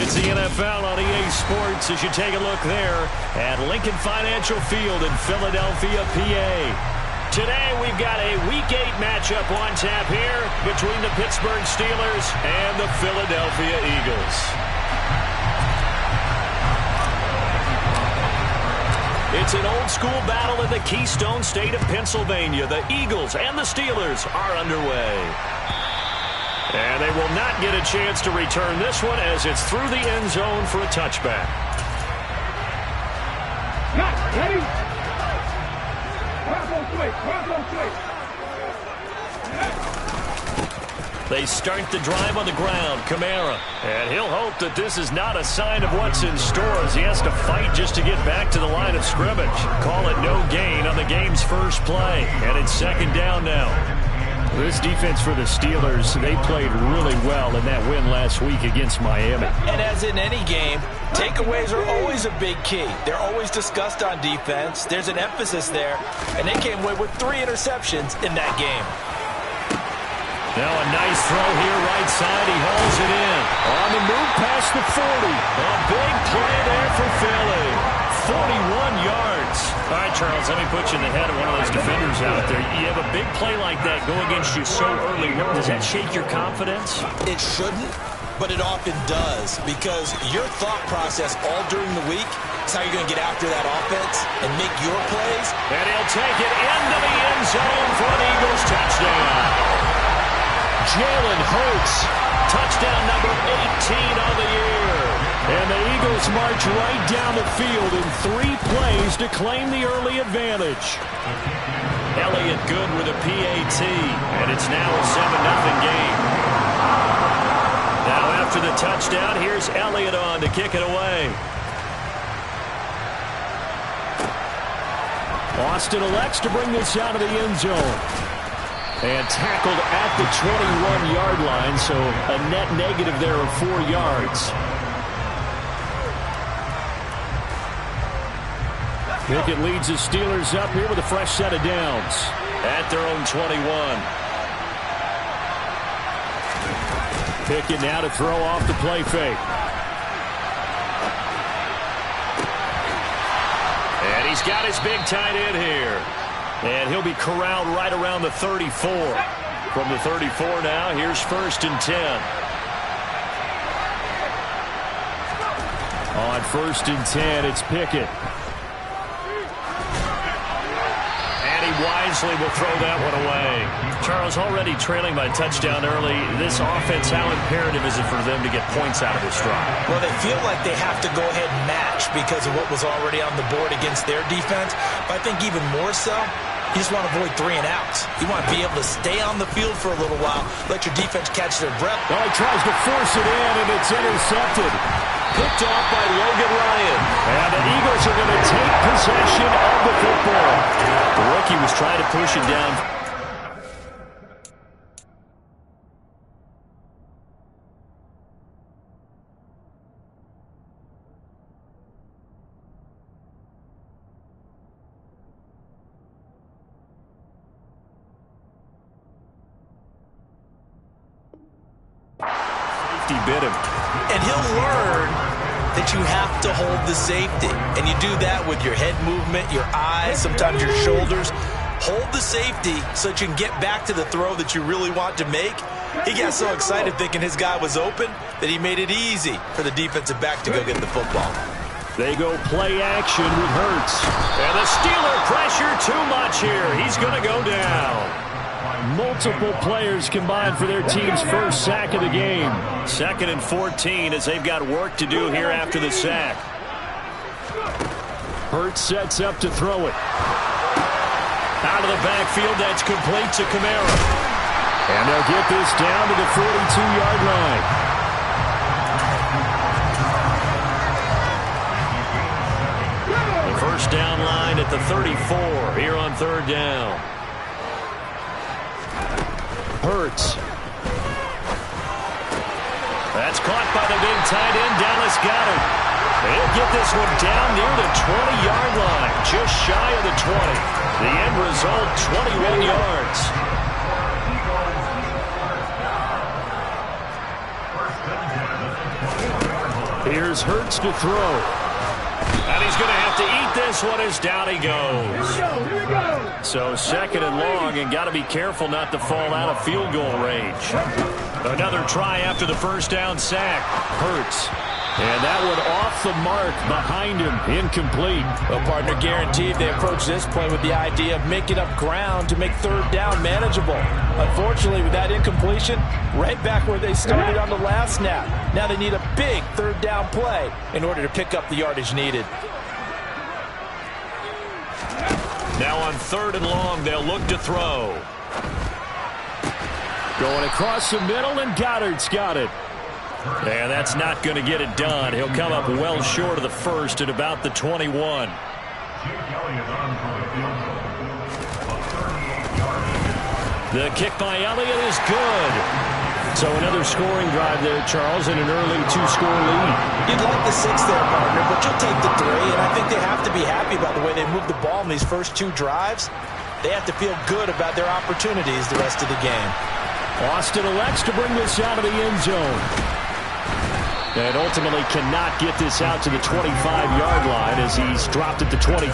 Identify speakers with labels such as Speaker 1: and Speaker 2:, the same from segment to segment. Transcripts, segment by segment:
Speaker 1: It's the NFL on EA Sports as you take a look there at Lincoln Financial Field in Philadelphia, PA. Today we've got a Week 8 matchup on tap here between the Pittsburgh Steelers and the Philadelphia Eagles. It's an old-school battle in the Keystone State of Pennsylvania. The Eagles and the Steelers are underway. And they will not get a chance to return this one as it's through the end zone for a touchback.
Speaker 2: Ready?
Speaker 1: They start the drive on the ground. Kamara. And he'll hope that this is not a sign of what's in store as he has to fight just to get back to the line of scrimmage. Call it no gain on the game's first play. And it's second down now. This defense for the Steelers, they played really well in that win last week against Miami.
Speaker 3: And as in any game, takeaways are always a big key. They're always discussed on defense. There's an emphasis there, and they came away with 3 interceptions in that game.
Speaker 1: Now a nice throw here, right side. He hauls it in. On the move past the 40. A big play there for Philly. 41 yards. All right, Charles, let me put you in the head of one of those defenders out there. You have a big play like that go against you so early. Does that shake your confidence?
Speaker 3: It shouldn't, but it often does, because your thought process all during the week is how you're going to get after that offense and make your plays.
Speaker 1: And he'll take it into the end zone for an Eagles touchdown. Jalen Hurts, touchdown number 18 on the year. And the Eagles march right down the field in 3 plays to claim the early advantage. Elliott good with a PAT, and it's now a 7-0 game. Now after the touchdown, here's Elliott on to kick it away. Austin elects to bring this out of the end zone. And tackled at the 21-yard line, so a net negative there of 4 yards. Pickett leads the Steelers up here with a fresh set of downs at their own 21. Pickett now to throw off the play fake. And he's got his big tight end here. And he'll be corralled right around the 34. From the 34 now, here's 1st and 10. On 1st and 10, it's Pickett. And he wisely will throw that one away. Charles, already trailing by touchdown early. This offense, how imperative is it for them to get points out of this drive?
Speaker 3: Well, they feel like they have to go ahead and match because of what was already on the board against their defense. But I think even more so, you just want to avoid 3 and outs. You want to be able to stay on the field for a little while, let your defense catch their breath.
Speaker 1: Oh, he tries to force it in, and it's intercepted. Picked off by Logan Ryan. And the Eagles are going to take possession of the football. The rookie was trying to push it down. Bit of,
Speaker 3: and he'll learn that you have to hold the safety, and you do that with your head movement, your eyes, sometimes your shoulders. Hold the safety so that you can get back to the throw that you really want to make. He got so excited thinking his guy was open that he made it easy for the defensive back to go get the football.
Speaker 1: They go play action with Hurts, and the Steeler pressure too much here. He's going to go down. Multiple players combined for their team's first sack of the game. 2nd and 14 as they've got work to do here after the sack. Hurts sets up to throw it. Out of the backfield, that's complete to Kamara. And they'll get this down to the 42-yard line. The first down line at the 34 here on 3rd down. Hurts. That's caught by the big tight end. Dallas got him. They'll get this one down near the 20-yard line, just shy of the 20. The end result, 21 yards. Here's Hurts to throw. And he's going to have to eat this one as down he goes.
Speaker 2: Here we go.
Speaker 1: So second and long, and got to be careful not to fall out of field goal range. Another try after the first down sack. Hurts. And that one off the mark behind him. Incomplete.
Speaker 3: Well, partner, guaranteed they approach this play with the idea of making up ground to make third down manageable. Unfortunately, with that incompletion, right back where they started on the last snap. Now they need a big third down play in order to pick up the yardage needed.
Speaker 1: Now on third and long, they'll look to throw. Going across the middle, and Goddard's got it. And that's not going to get it done. He'll come up well short of the first at about the 21. The kick by Elliott is good. So another scoring drive there, Charles, and an early two-score lead.
Speaker 3: You'd like the 6 there, partner, but you'll take the 3, and I think they have to be happy about the way they moved the ball in these first 2 drives. They have to feel good about their opportunities the rest of the game.
Speaker 1: Austin elects to bring this out of the end zone. And ultimately cannot get this out to the 25-yard line as he's dropped it to 23.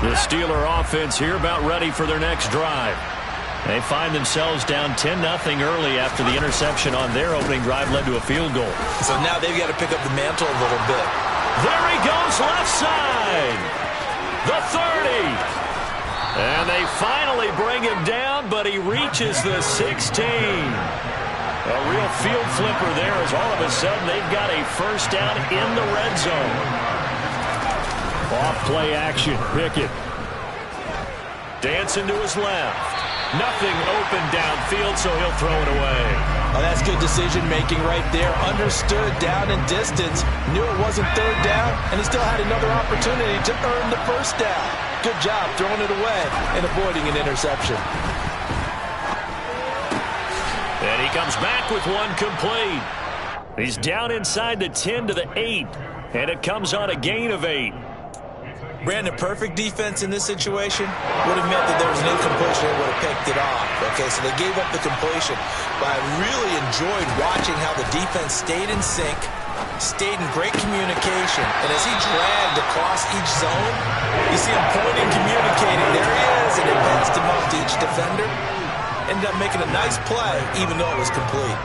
Speaker 1: The Steeler offense here about ready for their next drive. They find themselves down 10-0 early after the interception on their opening drive led to a field goal.
Speaker 3: So now they've got to pick up the mantle a little bit.
Speaker 1: There he goes, left side. The 30. And they finally bring him down, but he reaches the 16. A real field flipper there as all of a sudden they've got a first down in the red zone. Off play action, Pickett. Dancing to his left. Nothing open downfield, so he'll throw it away.
Speaker 3: Oh, that's good decision-making right there. Understood down and distance. Knew it wasn't third down, and he still had another opportunity to earn the first down. Good job throwing it away and avoiding an interception.
Speaker 1: And he comes back with one complete. He's down inside the 10 to the 8, and it comes on a gain of 8.
Speaker 3: Brandon, perfect defense in this situation would have meant that there was an incompletion and would have picked it off. Okay, so they gave up the completion. But I really enjoyed watching how the defense stayed in sync, stayed in great communication. And as he dragged across each zone, you see him pointing, communicating. There he is, and it passed him off to each defender. Ended up making a nice play, even though it was complete.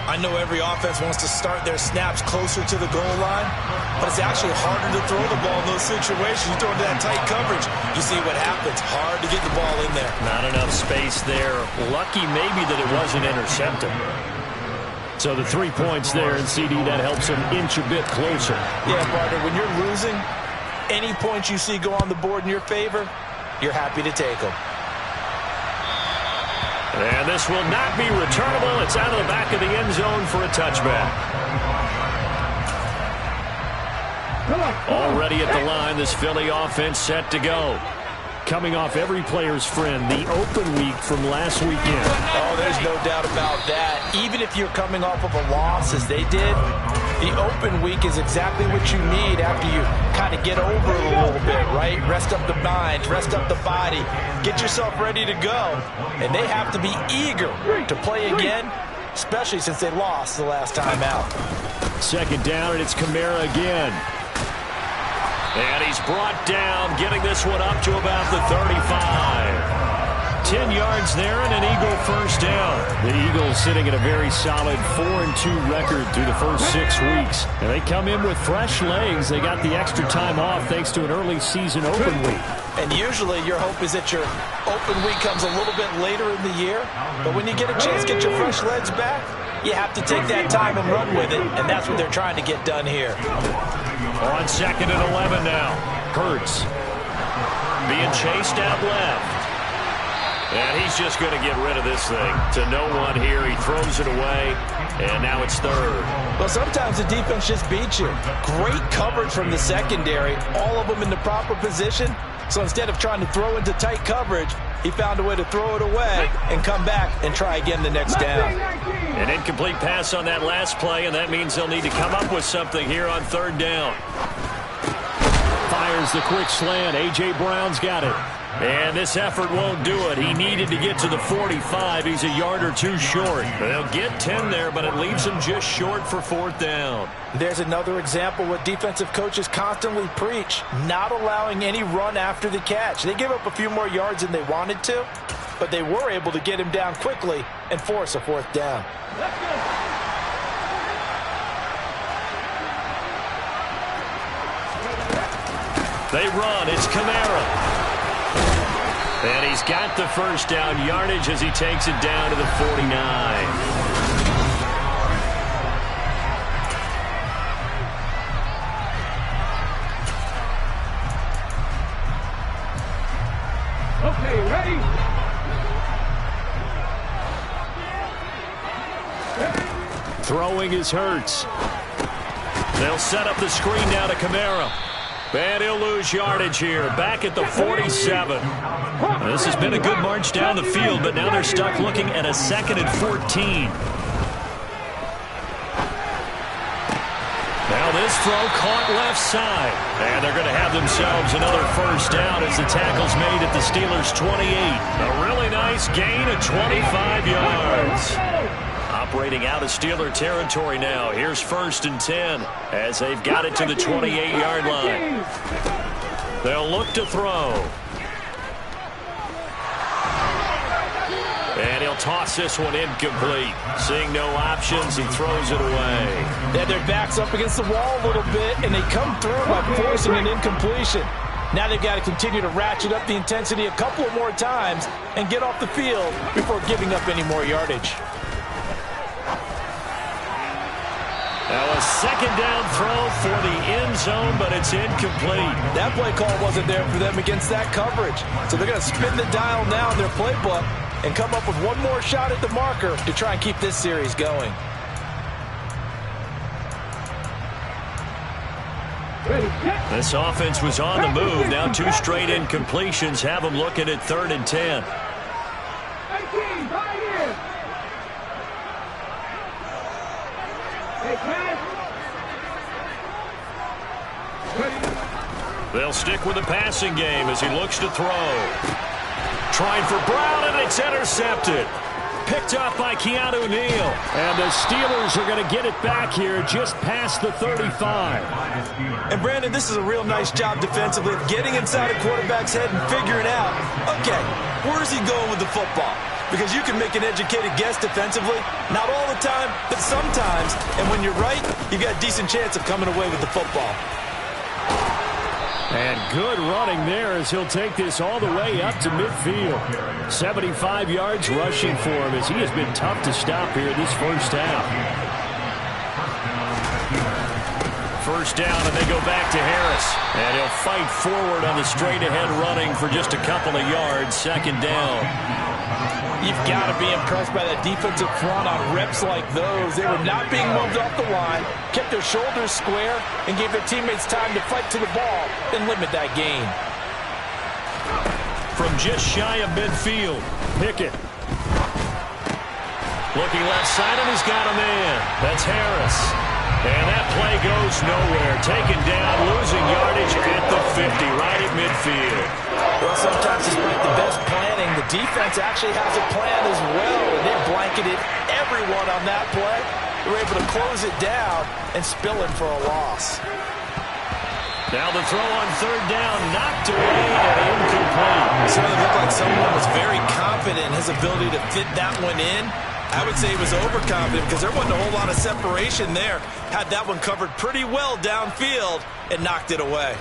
Speaker 3: I know every offense wants to start their snaps closer to the goal line, but it's actually harder to throw the ball in those situations. You throw into that tight coverage, you see what happens. Hard to get the ball in there.
Speaker 1: Not enough space there. Lucky maybe that it wasn't intercepted. So the 3 points there, and CD, that helps them inch a bit closer.
Speaker 3: Yeah, partner, when you're losing, any points you see go on the board in your favor, you're happy to take them.
Speaker 1: And this will not be returnable. It's out of the back of the end zone for a touchback. Already at the line, this Philly offense set to go. Coming off every player's friend, the open week from last weekend.
Speaker 3: Oh, there's no doubt about that. Even if you're coming off of a loss as they did, the open week is exactly what you need after you kind of get over it a little bit, right? Rest up the mind, rest up the body, get yourself ready to go. And they have to be eager to play again, especially since they lost the last time out.
Speaker 1: Second down, and it's Kamara again. And he's brought down, getting this one up to about the 35. 10 yards there and an Eagle first down. The Eagles sitting at a very solid 4-2 record through the first 6 weeks. And they come in with fresh legs. They got the extra time off thanks to an early season open week.
Speaker 3: And usually your hope is that your open week comes a little bit later in the year. But when you get a chance to get your fresh legs back, you have to take that time and run with it. And that's what they're trying to get done here.
Speaker 1: On second and 11 now. Hurts being chased out left. And he's just going to get rid of this thing to no one here. He throws it away, and now it's third.
Speaker 3: Well, sometimes the defense just beats you. Great coverage from the secondary, all of them in the proper position. So instead of trying to throw into tight coverage, he found a way to throw it away and come back and try again the next down.
Speaker 1: An incomplete pass on that last play, and that means they'll need to come up with something here on third down. Fires the quick slant. A.J. Brown's got it. And this effort won't do it. He needed to get to the 45. He's a yard or two short. They'll get 10 there, but it leaves him just short for 4th down.
Speaker 3: There's another example what defensive coaches constantly preach, not allowing any run after the catch. They gave up a few more yards than they wanted to, but they were able to get him down quickly and force a 4th down.
Speaker 1: They run. It's Kamara. And he's got the 1st down yardage as he takes it down to the 49.
Speaker 2: Okay, ready?
Speaker 1: Throwing is Hurts. They'll set up the screen now to Kamara. And he'll lose yardage here, back at the 47. This has been a good march down the field, but now they're stuck looking at a 2nd and 14. Now this throw caught left side. And they're going to have themselves another 1st down as the tackle's made at the Steelers' 28. A really nice gain of 25 yards. Operating out of Steeler territory now. Here's 1st and 10 as they've got it to the 28-yard line. They'll look to throw. And he'll toss this one incomplete. Seeing no options, he throws it away.
Speaker 3: They had their backs up against the wall a little bit, and they come through by forcing an incompletion. Now they've got to continue to ratchet up the intensity a couple of more times and get off the field before giving up any more yardage.
Speaker 1: Now a 2nd down throw for the end zone, but it's incomplete.
Speaker 3: That play call wasn't there for them against that coverage. So they're going to spin the dial now in their playbook and come up with one more shot at the marker to try and keep this series going.
Speaker 1: This offense was on the move. Now 2 straight incompletions have them looking at 3rd and 10. They'll stick with the passing game as he looks to throw. Trying for Brown, and it's intercepted. Picked up by Keanu Neal. And the Steelers are going to get it back here just past the 35.
Speaker 3: And, Brandon, this is a real nice job defensively of getting inside a quarterback's head and figuring out, okay, where's he going with the football? Because you can make an educated guess defensively. Not all the time, but sometimes. And when you're right, you've got a decent chance of coming away with the football.
Speaker 1: And good running there as he'll take this all the way up to midfield. 75 yards rushing for him as he has been tough to stop here this 1st half. 1st down, and they go back to Harris. And he'll fight forward on the straight-ahead running for just a couple of yards. 2nd down.
Speaker 3: You've got to be impressed by that defensive front on reps like those. They were not being moved off the line, kept their shoulders square, and gave their teammates time to fight to the ball and limit that gain.
Speaker 1: From just shy of midfield, Pickett. Looking left side, and he's got a man. That's Harris. And that play goes nowhere. Taken down, losing yardage at the 50, right at midfield.
Speaker 3: Well, sometimes despite the best planning, the defense actually has a plan as well, and they blanketed everyone on that play. They were able to close it down and spill him for a loss.
Speaker 1: Now the throw on 3rd down, knocked away and incomplete.
Speaker 3: It certainly looked like someone was very confident in his ability to fit that one in. I would say he was overconfident because there wasn't a whole lot of separation there. Had that one covered pretty well downfield and knocked it away.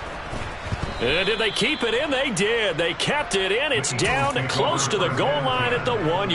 Speaker 1: And did they keep it in? They did. They kept it in. It's down close to the goal line at the 1 yard.